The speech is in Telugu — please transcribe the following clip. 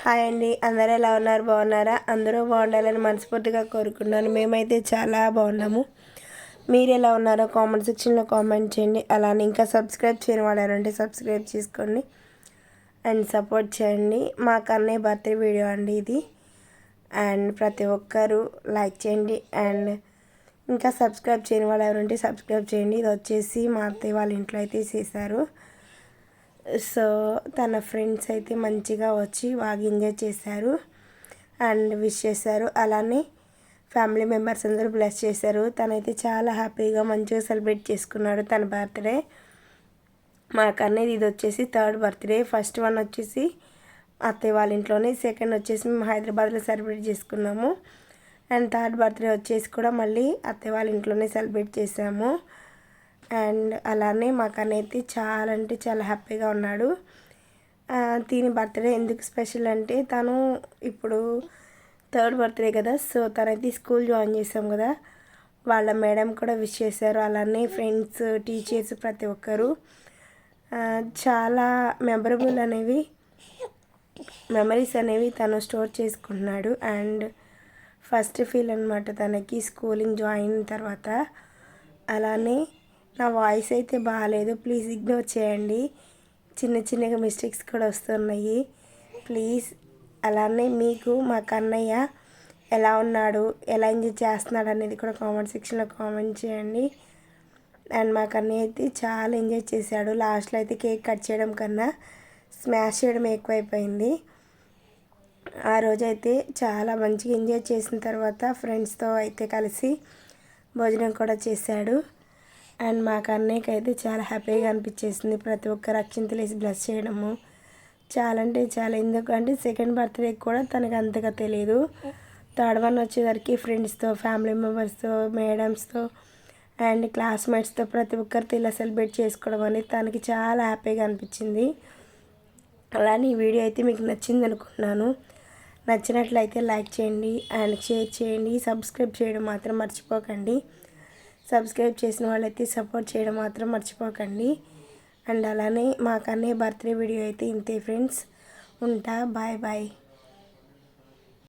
హాయ్ అండి, అందరూ ఎలా ఉన్నారు? బాగున్నారా? అందరూ బాగుండాలని మనస్ఫూర్తిగా కోరుకున్నాను. మేమైతే చాలా బాగున్నాము. మీరు ఎలా ఉన్నారో కామెంట్ సెక్షన్లో కామెంట్ చేయండి. అలానే ఇంకా సబ్స్క్రైబ్ చేయని వాళ్ళు ఎవరంటే సబ్స్క్రైబ్ చేసుకోండి అండ్ సపోర్ట్ చేయండి. మా కన్నయ్య బర్త్డే వీడియో అండి ఇది. అండ్ ప్రతి ఒక్కరూ లైక్ చేయండి అండ్ ఇంకా సబ్స్క్రైబ్ చేయని వాళ్ళు ఎవరంటే సబ్స్క్రైబ్ చేయండి. ఇది వచ్చేసి మా అత్తయ్య వాళ్ళ ఇంట్లో అయితే చేశారు. సో తన ఫ్రెండ్స్ అయితే మంచిగా వచ్చి బాగా ఎంజాయ్ చేశారు అండ్ విష్ చేశారు. అలానే ఫ్యామిలీ మెంబర్స్ అందరూ బ్లెస్ చేశారు. తనైతే చాలా హ్యాపీగా మంచిగా సెలబ్రేట్ చేసుకున్నాడు తన బర్త్డే. మాకనేది ఇది వచ్చేసి థర్డ్ బర్త్డే. ఫస్ట్ వన్ వచ్చేసి అత్తయ్య వాళ్ళ ఇంట్లోనే, సెకండ్ వచ్చేసి మేము హైదరాబాద్లో సెలబ్రేట్ చేసుకున్నాము. అండ్ థర్డ్ బర్త్డే వచ్చేసి కూడా మళ్ళీ అత్తయ్య వాళ్ళ ఇంట్లోనే సెలబ్రేట్ చేసాము. అండ్ అలానే మా కన్నైతే చాలా అంటే చాలా హ్యాపీగా ఉన్నాడు. దీని బర్త్డే ఎందుకు స్పెషల్ అంటే తను ఇప్పుడు థర్డ్ బర్త్డే కదా, సో తనైతే స్కూల్ జాయిన్ చేసాం కదా, వాళ్ళ మేడం కూడా విష్ చేశారు. అలానే ఫ్రెండ్స్, టీచర్స్ ప్రతి ఒక్కరు చాలా మెమరీస్ అనేవి తను స్టోర్ చేసుకుంటున్నాడు. అండ్ ఫస్ట్ ఫీల్ అనమాట తనకి స్కూలింగ్ జాయిన్ తర్వాత. అలానే నా వాయిస్ అయితే బాగాలేదు, ప్లీజ్ ఇగ్నోర్ చేయండి. చిన్నగా మిస్టేక్స్ కూడా వస్తున్నాయి, ప్లీజ్. అలానే మీకు మా కన్నయ్య ఎలా ఉన్నాడు, ఎలా ఎంజాయ్ చేస్తున్నాడు అనేది కూడా కామెంట్ సెక్షన్లో కామెంట్ చేయండి. అండ్ మా కన్నయ్య అయితే చాలా ఎంజాయ్ చేశాడు. లాస్ట్లో అయితే కేక్ కట్ చేయడం కన్నా స్మాష్ చేయడం ఎక్కువైపోయింది. ఆ రోజైతే చాలా మంచిగా ఎంజాయ్ చేసిన తర్వాత ఫ్రెండ్స్తో అయితే కలిసి భోజనం కూడా చేశాడు. అండ్ మా కన్నయ్యకి అయితే చాలా హ్యాపీగా అనిపించేసింది. ప్రతి ఒక్కరు అక్షింతలు వేసి బ్లెస్ చేయడము చాలా అంటే చాలా. ఎందుకంటే సెకండ్ బర్త్డేకి కూడా తనకు అంతగా తెలియదు. థర్డ్ వన్ వచ్చేసరికి ఫ్రెండ్స్తో, ఫ్యామిలీ మెంబర్స్తో, మేడమ్స్తో అండ్ క్లాస్మేట్స్తో ప్రతి ఒక్కరితో ఇలా సెలబ్రేట్ చేసుకోవడం అనేది తనకి చాలా హ్యాపీగా అనిపించింది. అలానే ఈ వీడియో అయితే మీకు నచ్చింది అనుకుంటున్నాను. నచ్చినట్లయితే లైక్ చేయండి అండ్ షేర్ చేయండి. సబ్స్క్రైబ్ చేయడం మాత్రం మర్చిపోకండి. సబ్స్క్రైబ్ చేసిన వాళ్ళైతే సపోర్ట్ చేయడం మాత్రం మర్చిపోకండి. అండ్ అలానే మా కన్నయ్య బర్త్డే వీడియో అయితే ఇంతే ఫ్రెండ్స్. ఉంటా, బాయ్ బాయ్.